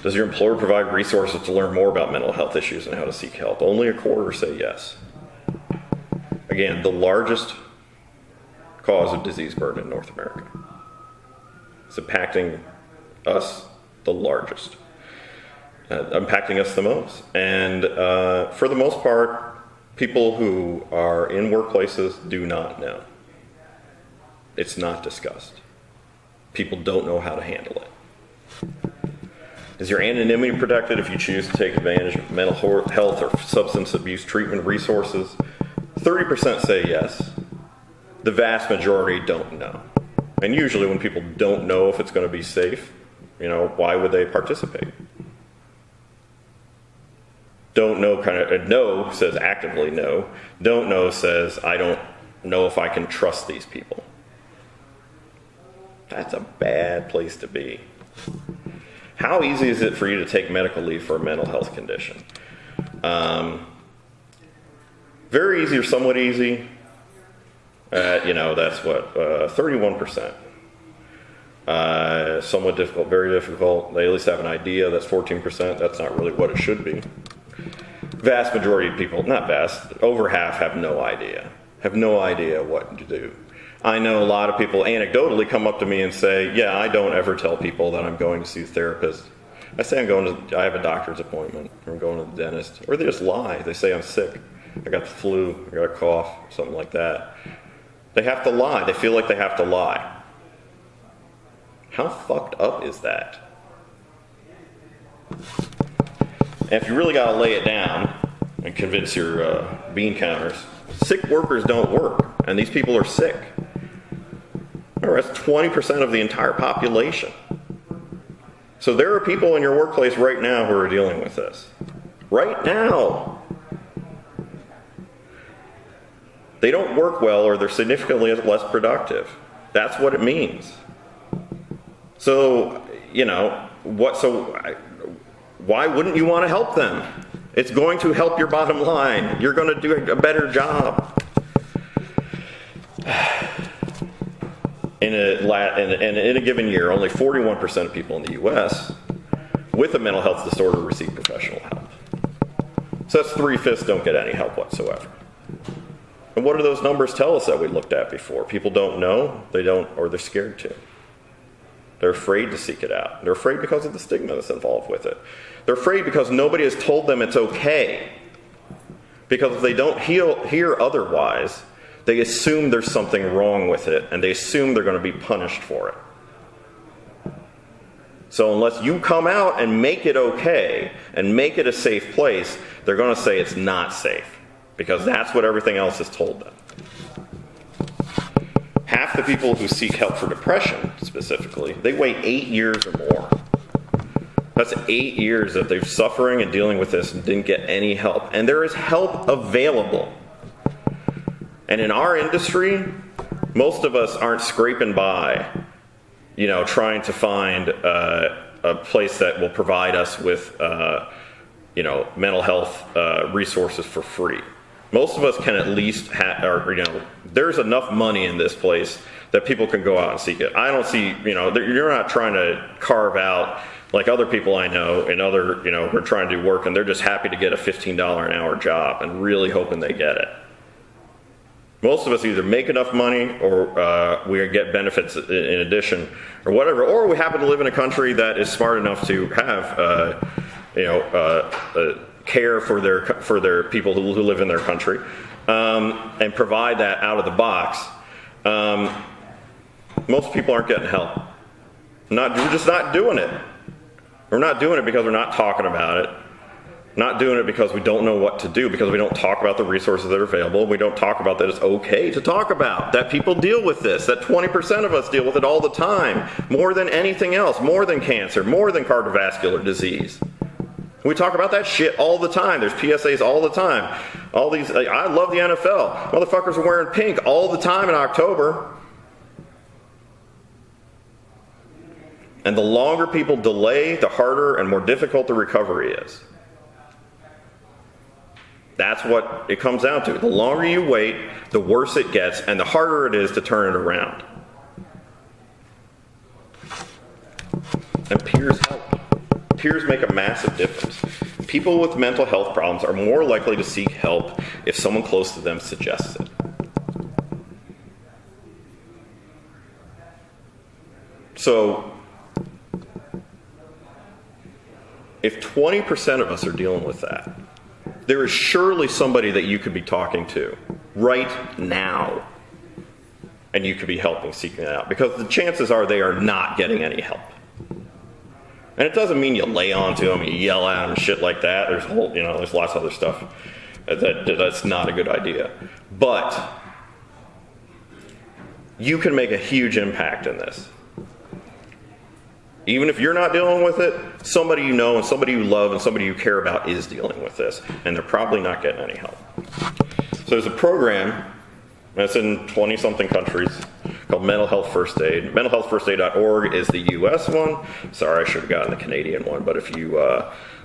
[SPEAKER 1] Does your employer provide resources to learn more about mental health issues and how to seek help? Only a quarter say yes. Again, the largest cause of disease burden in North America. It's impacting us the largest. Impacting us the most. And for the most part, people who are in workplaces do not know. It's not discussed. People don't know how to handle it. Is your anonymity protected if you choose to take advantage of mental health or substance abuse treatment resources? 30% say yes. The vast majority don't know. And usually when people don't know if it's going to be safe, why would they participate? Don't know no says actively no. Don't know says I don't know if I can trust these people. That's a bad place to be. How easy is it for you to take medical leave for a mental health condition? Very easy or somewhat easy. That's what, 31%. Somewhat difficult, very difficult. They at least have an idea. That's 14%. That's not really what it should be. Vast majority of people, not vast, over half have no idea what to do. I know a lot of people anecdotally come up to me and say, yeah, I don't ever tell people that I'm going to see a therapist. I say I have a doctor's appointment, or I'm going to the dentist. Or they just lie. They say I'm sick. I got the flu, I got a cough, something like that. They have to lie. They feel like they have to lie. How fucked up is that? And if you really got to lay it down and convince your bean counters, sick workers don't work, and these people are sick. That's 20% of the entire population. So there are people in your workplace right now who are dealing with this. Right now. They don't work well, or they're significantly less productive. That's what it means. So, why wouldn't you want to help them? It's going to help your bottom line. You're going to do a better job. In a given year, only 41% of people in the U.S. with a mental health disorder receive professional help. So that's 3/5 don't get any help whatsoever. And what do those numbers tell us that we looked at before? People don't know, they don't, or they're scared to. They're afraid to seek it out. They're afraid because of the stigma that's involved with it. They're afraid because nobody has told them it's okay. Because if they don't hear otherwise, they assume there's something wrong with it, and they assume they're going to be punished for it. So unless you come out and make it okay, and make it a safe place, they're going to say it's not safe. Because that's what everything else has told them. Half the people who seek help for depression, specifically, they wait 8 years or more. That's 8 years that they're suffering and dealing with this and didn't get any help. And there is help available. And in our industry, most of us aren't scraping by, trying to find a place that will provide us with, mental health resources for free. Most of us can at least there's enough money in this place that people can go out and seek it. I don't see, you're not trying to carve out like other people I know and other, who are trying to do work and they're just happy to get a $15 an hour job and really hoping they get it. Most of us either make enough money or we get benefits in addition or whatever, or we happen to live in a country that is smart enough to have, care for their people who live in their country, and provide that out of the box. Most people aren't getting help. We're just not doing it. We're not doing it because we're not talking about it. Not doing it because we don't know what to do, because we don't talk about the resources that are available. We don't talk about that it's okay to talk about, that people deal with this, that 20% of us deal with it all the time, more than anything else, more than cancer, more than cardiovascular disease. We talk about that shit all the time. There's PSAs all the time. All these, I love the NFL. Motherfuckers are wearing pink all the time in October. And the longer people delay, the harder and more difficult the recovery is. That's what it comes down to. The longer you wait, the worse it gets, and the harder it is to turn it around. And peers help. Peers make a massive difference. People with mental health problems are more likely to seek help if someone close to them suggests it. So, if 20% of us are dealing with that, there is surely somebody that you could be talking to right now, and you could be helping seeking it out, because the chances are they are not getting any help. And it doesn't mean you lay onto them, you yell at them, shit like that. There's there's lots of other stuff that's not a good idea. But you can make a huge impact in this. Even if you're not dealing with it, somebody you know and somebody you love and somebody you care about is dealing with this, and they're probably not getting any help. So there's a program that's in 20-something countries called Mental Health First Aid. MentalHealthFirstAid.org is the U.S. one. Sorry, I should have gotten the Canadian one, but if you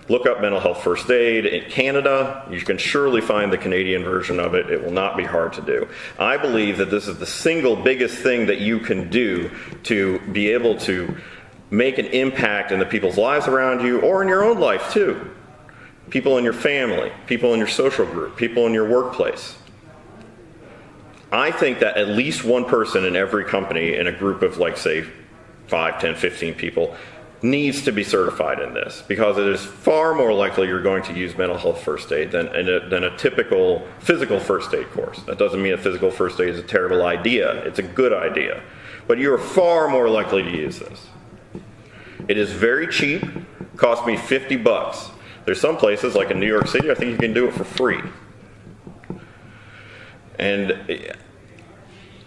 [SPEAKER 1] look up Mental Health First Aid in Canada, you can surely find the Canadian version of it. It will not be hard to do. I believe that this is the single biggest thing that you can do to be able to make an impact in the people's lives around you, or in your own life too. People in your family, people in your social group, people in your workplace. I think that at least one person in every company in a group of, like, say, 5, 10, 15 people needs to be certified in this, because it is far more likely you're going to use mental health first aid than a typical physical first aid course. That doesn't mean a physical first aid is a terrible idea. It's a good idea. But you're far more likely to use this. It is very cheap. Cost me $50. There's some places, like in New York City, I think you can do it for free. And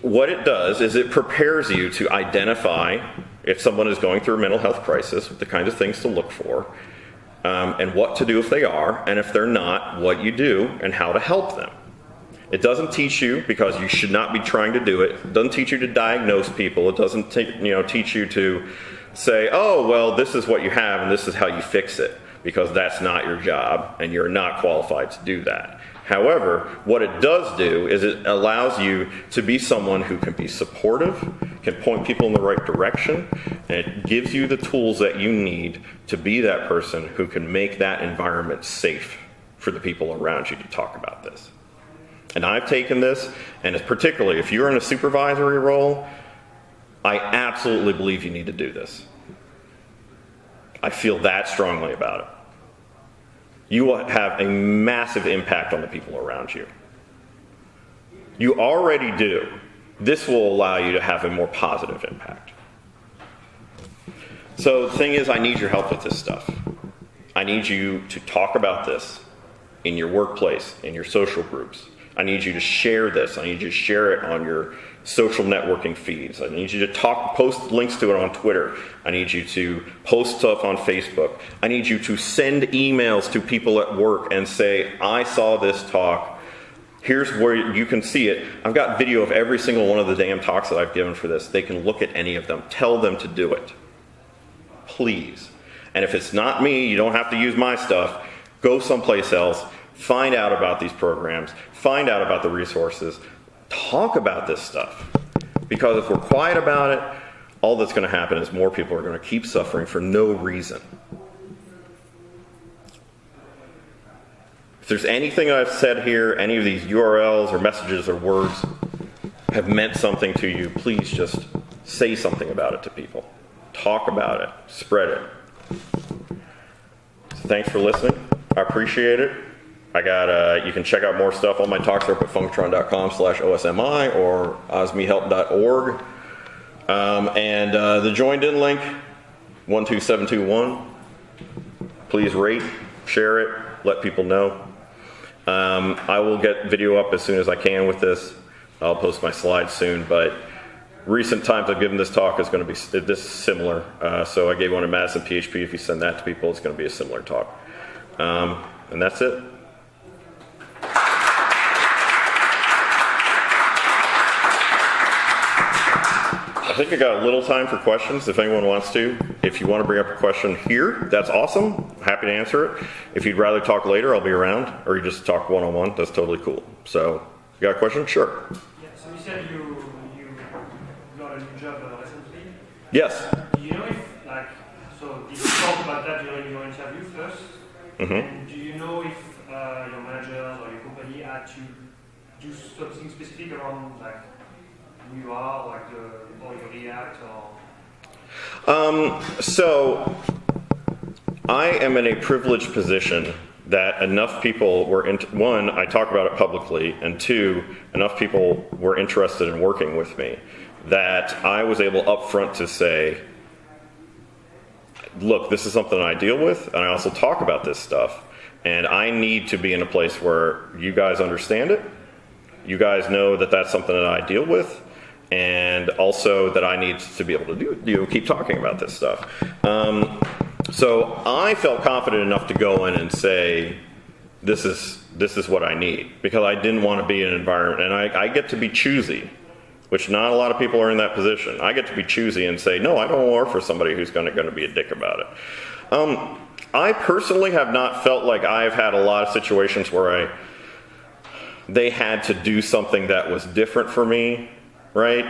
[SPEAKER 1] what it does is it prepares you to identify if someone is going through a mental health crisis, the kinds of things to look for, and what to do if they are, and if they're not, what you do and how to help them. It doesn't teach you, because you should not be trying to do it. It doesn't teach you to diagnose people. It doesn't teach you to say, oh, well, this is what you have and this is how you fix it, because that's not your job and you're not qualified to do that. However, what it does do is it allows you to be someone who can be supportive, can point people in the right direction, and it gives you the tools that you need to be that person who can make that environment safe for the people around you to talk about this. And I've taken this, and particularly if you're in a supervisory role, I absolutely believe you need to do this. I feel that strongly about it. You will have a massive impact on the people around you. You already do. This will allow you to have a more positive impact. So the thing is, I need your help with this stuff. I need you to talk about this in your workplace, in your social groups. I need you to share this. I need you to share it on your social networking feeds. I need you to post links to it on Twitter. I need you to post stuff on Facebook. I need you to send emails to people at work and say, I saw this talk. Here's where you can see it. I've got video of every single one of the damn talks that I've given for this. They can look at any of them. Tell them to do it. Please. And if it's not me, you don't have to use my stuff. Go someplace else. Find out about these programs. Find out about the resources. Talk about this stuff. Because if we're quiet about it, all that's going to happen is more people are going to keep suffering for no reason. If there's anything I've said here, any of these URLs or messages or words have meant something to you, please just say something about it to people. Talk about it. Spread it. So thanks for listening. I appreciate it. You can check out more stuff. All my talks are up at funkatron.com/OSMI or osmehelp.org. And the joined in link, 12721. Please rate, share it, let people know. I will get video up as soon as I can with this. I'll post my slides soon, but recent times I've given this talk is going to be this similar. So I gave one at Madison PHP. If you send that to people, it's going to be a similar talk. And that's it. I think I got a little time for questions if anyone wants to. If you want to bring up a question here, that's awesome. Happy to answer it. If you'd rather talk later, I'll be around. Or you just talk one-on-one, that's totally cool. So, you got a question? Sure.
[SPEAKER 3] Yeah, so you said you got a new job recently.
[SPEAKER 1] Yes.
[SPEAKER 3] Do you know if, so did you talk about that during your interview first?
[SPEAKER 1] Mm-hmm.
[SPEAKER 3] And do you know if your managers or your company had to do something specific around, who you are, or you react, or?
[SPEAKER 1] So, I am in a privileged position that enough people were, one, I talk about it publicly, and two, enough people were interested in working with me that I was able up front to say, look, this is something I deal with, and I also talk about this stuff, and I need to be in a place where you guys understand it, you guys know that that's something that I deal with, and also that I need to be able to keep talking about this stuff. So I felt confident enough to go in and say, this is what I need, because I didn't want to be in an environment, and I get to be choosy, which not a lot of people are in that position. I get to be choosy and say, no, I don't work for somebody who's going to be a dick about it. I personally have not felt like I've had a lot of situations where they had to do something that was different for me, right?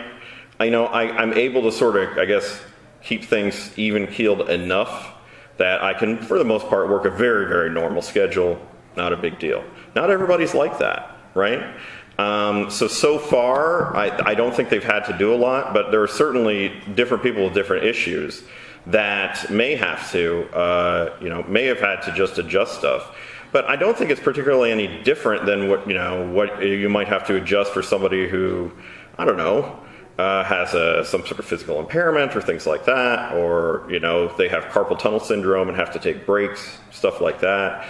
[SPEAKER 1] I'm able to sort of, I guess, keep things even-keeled enough that I can, for the most part, work a very, very normal schedule. Not a big deal. Not everybody's like that, right? So far, I don't think they've had to do a lot, but there are certainly different people with different issues that may have to, may have had to just adjust stuff. But I don't think it's particularly any different than what you might have to adjust for somebody who, I don't know, has some sort of physical impairment or things like that, or they have carpal tunnel syndrome and have to take breaks, stuff like that.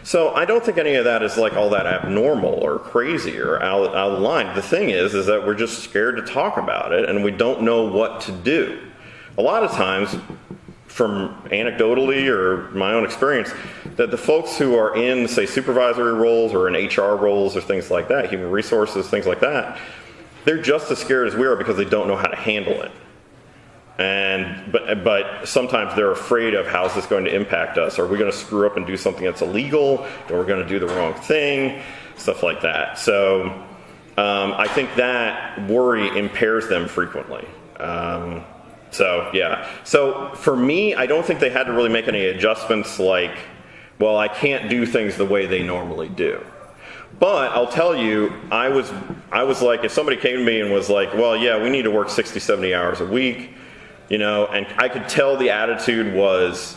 [SPEAKER 1] So I don't think any of that is all that abnormal or crazy or out of line. The thing is that we're just scared to talk about it, and we don't know what to do. A lot of times, from anecdotally or my own experience, that the folks who are in, say, supervisory roles or in HR roles or things like that, human resources, things like that, they're just as scared as we are because they don't know how to handle it. But sometimes they're afraid of how's this going to impact us. Are we going to screw up and do something that's illegal? Or we're going to do the wrong thing? Stuff like that. So I think that worry impairs them frequently. So for me, I don't think they had to really make any adjustments I can't do things the way they normally do. But I'll tell you, I was like, if somebody came to me and was like, well, yeah, we need to work 60, 70 hours a week, you know, and I could tell the attitude was,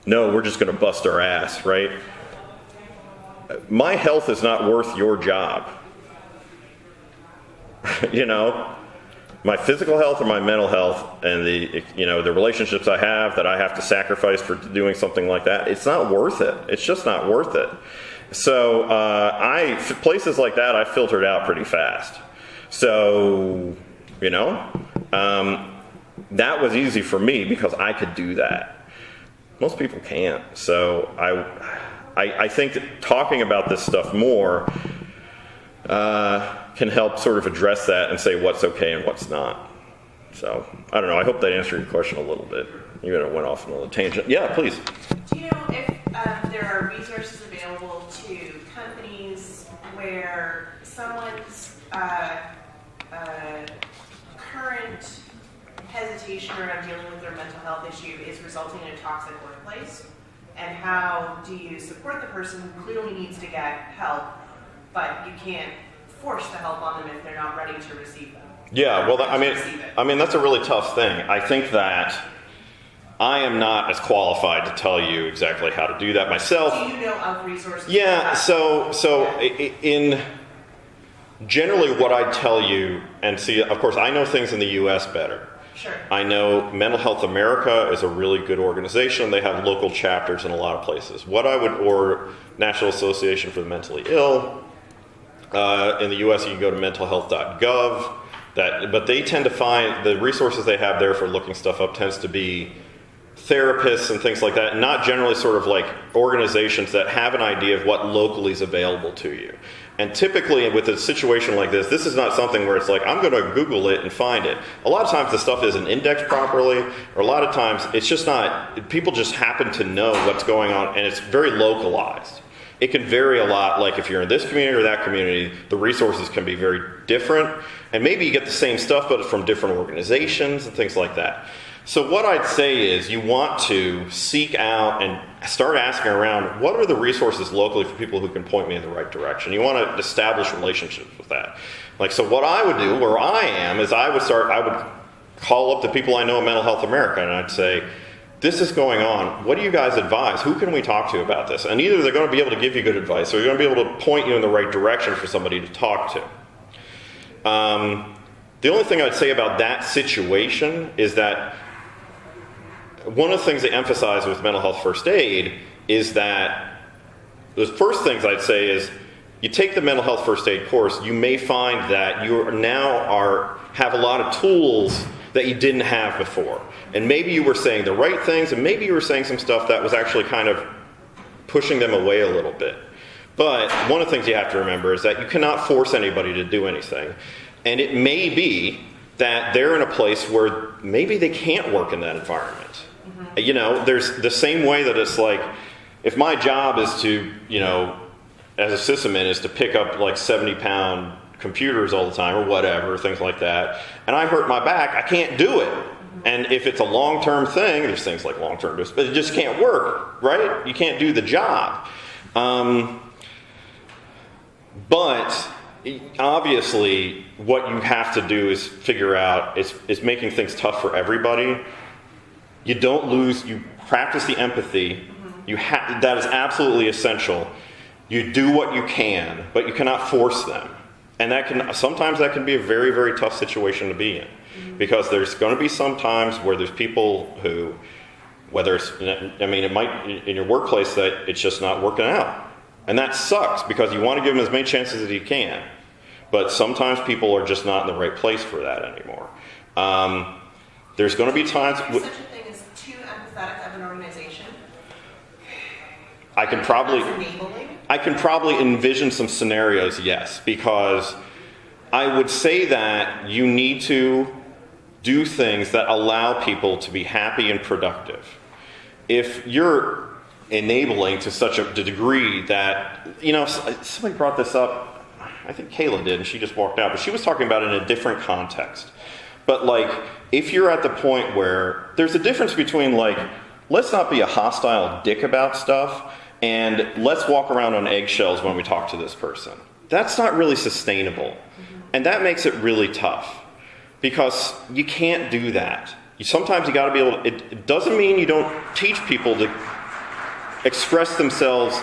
[SPEAKER 1] no, we're just going to bust our ass, right? My health is not worth your job. You know, my physical health or my mental health and the relationships I have that I have to sacrifice for doing something like that, it's not worth it. It's just not worth it. So places like that I filtered out pretty fast. So, you know, that was easy for me because I could do that. Most people can't. So I think that talking about this stuff more can help sort of address that and say what's okay and what's not. So, I don't know. I hope that answered your question a little bit. Even if it went off on a little tangent. Yeah, please.
[SPEAKER 2] Do you know if there are resources available to companies where someone's current hesitation around dealing with their mental health issue is resulting in a toxic workplace? And how do you support the person who clearly needs to get help, but you can't force the help on them if they're not ready to receive them?
[SPEAKER 1] Yeah, well, I mean that's a really tough thing. I think that I am not as qualified to tell you exactly how to do that myself.
[SPEAKER 2] Do you know of resources?
[SPEAKER 1] Yeah, in generally what I tell you, and see, of course, I know things in the U.S. better.
[SPEAKER 2] Sure.
[SPEAKER 1] I know Mental Health America is a really good organization. They have local chapters in a lot of places. Or National Association for the Mentally Ill. In the U.S., you can go to mentalhealth.gov. But they tend to find the resources they have there for looking stuff up tends to be therapists and things like that, not generally sort of like organizations that have an idea of what locally is available to you. And typically with a situation like this is not something where it's like, I'm going to Google it and find it. A lot of times the stuff isn't indexed properly, or a lot of times it's just not, people just happen to know what's going on, and it's very localized. It can vary a lot, like if you're in this community or that community, the resources can be very different, and maybe you get the same stuff, but it's from different organizations and things like that. So what I'd say is you want to seek out and start asking around, what are the resources locally for people who can point me in the right direction? You want to establish relationships with that. Like, so what I would do, where I am, is I would call up the people I know in Mental Health America, and I'd say, this is going on. What do you guys advise? Who can we talk to about this? And either they're going to be able to give you good advice, or they're going to be able to point you in the right direction for somebody to talk to. The only thing I'd say about that situation is that one of the things they emphasize with mental health first aid is that the first things I'd say is you take the mental health first aid course, you may find that you have a lot of tools that you didn't have before. And maybe you were saying the right things, and maybe you were saying some stuff that was actually kind of pushing them away a little bit. But one of the things you have to remember is that you cannot force anybody to do anything. And it may be that they're in a place where maybe they can't work in that environment. Mm-hmm. You know, there's the same way that it's like, if my job is to, you know, as a sysadmin is to pick up like 70-pound computers all the time or whatever, things like that, and I hurt my back, I can't do it. And if it's a long-term thing, there's things like long-term, but it just can't work, right? You can't do the job. But obviously, what you have to do is figure out, is making things tough for everybody. You don't lose, you practice the empathy. That is absolutely essential. You do what you can, but you cannot force them. And sometimes that can be a very, very tough situation to be in. Because there's going to be some times where there's people who, whether it's, I mean, it might, in your workplace, that it's just not working out. And that sucks, because you want to give them as many chances as you can. But sometimes people are just not in the right place for that anymore. There's going to be times...
[SPEAKER 2] Is there such a thing as too empathetic of an organization?
[SPEAKER 1] I can probably envision some scenarios, yes, because I would say that you need to do things that allow people to be happy and productive. If you're enabling to such a degree that, you know, somebody brought this up, I think Kayla did, and she just walked out, but she was talking about it in a different context. But like, if you're at the point where there's a difference between like, let's not be a hostile dick about stuff, and let's walk around on eggshells when we talk to this person. That's not really sustainable. And that makes it really tough because you can't do that. Sometimes you got to be able to, it doesn't mean you don't teach people to express themselves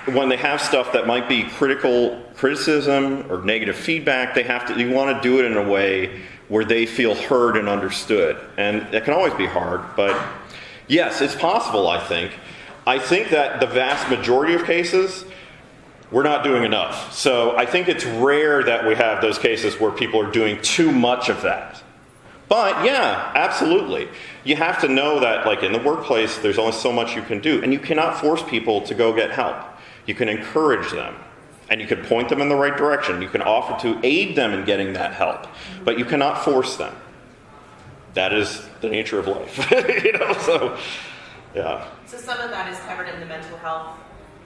[SPEAKER 1] when they have stuff that might be criticism or negative feedback. You want to do it in a way where they feel heard and understood. And that can always be hard, but yes, it's possible, I think. I think that the vast majority of cases, we're not doing enough. So I think it's rare that we have those cases where people are doing too much of that. But yeah, absolutely. You have to know that, like in the workplace, there's only so much you can do, and you cannot force people to go get help. You can encourage them, and you can point them in the right direction. You can offer to aid them in getting that help, but you cannot force them. That is the nature of life, So yeah.
[SPEAKER 2] So some of that is covered in the mental health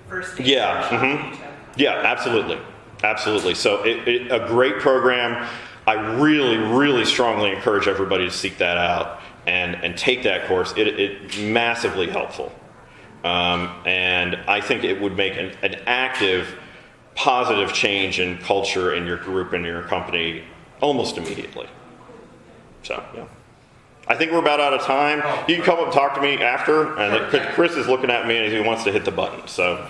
[SPEAKER 2] first aid.
[SPEAKER 1] Yeah. Mm-hmm. Yeah, absolutely. Absolutely. So a great program. I really, really strongly encourage everybody to seek that out and take that course. It's massively helpful. And I think it would make an active, positive change in culture in your group and your company almost immediately. So, yeah. I think we're about out of time. You can come up and talk to me after. And Chris is looking at me and he wants to hit the button. So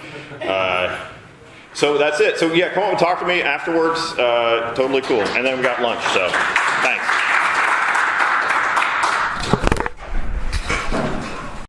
[SPEAKER 1] that's it. So yeah, come up and talk to me afterwards. Totally cool. And then we got lunch. So thanks.